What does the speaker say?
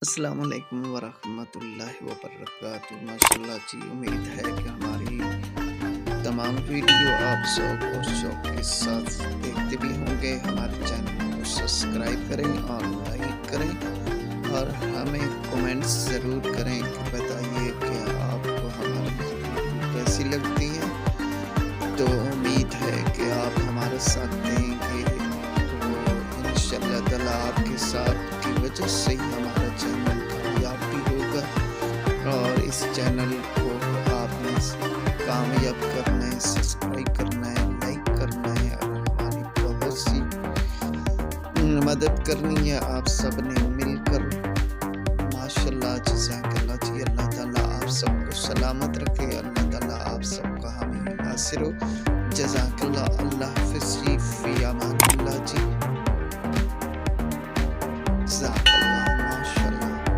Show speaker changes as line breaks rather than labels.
السلام علیکم ورحمۃ اللہ وبرکاتہ۔ ماشاءاللہ جی، امید ہے کہ ہماری تمام ویڈیو آپ شوق اور شوق کے ساتھ دیکھتے بھی ہوں گے۔ ہمارے چینل کو سبسکرائب کریں اور لائک کریں اور ہمیں کمنٹس ضرور کریں کہ بتائیے کہ آپ کو ہماری ویڈیو کیسی لگتی ہے۔ تو امید ہے کہ آپ ہمارے ساتھ دیں گے، تو انشاءاللہ تعالیٰ آپ کے ساتھ کی وجہ سے ہی ہمارا چینل کامیاب بھی ہوگا، اور اس چینل کو آپ نے کامیاب کرنا ہے، سبسکرائب کرنا ہے، لائک کرنا ہے اور ہماری بہت سی مدد کرنی ہے آپ سب نے مل کر۔ ماشاءاللہ جزاک اللہ جی، اللہ تعالیٰ آپ سب کو سلامت رکھے، اللہ تعالیٰ آپ سب کا حامی ناصر ہو۔ جزاک اللہ، اللہ حافظ جی، فی امان اللہ جی۔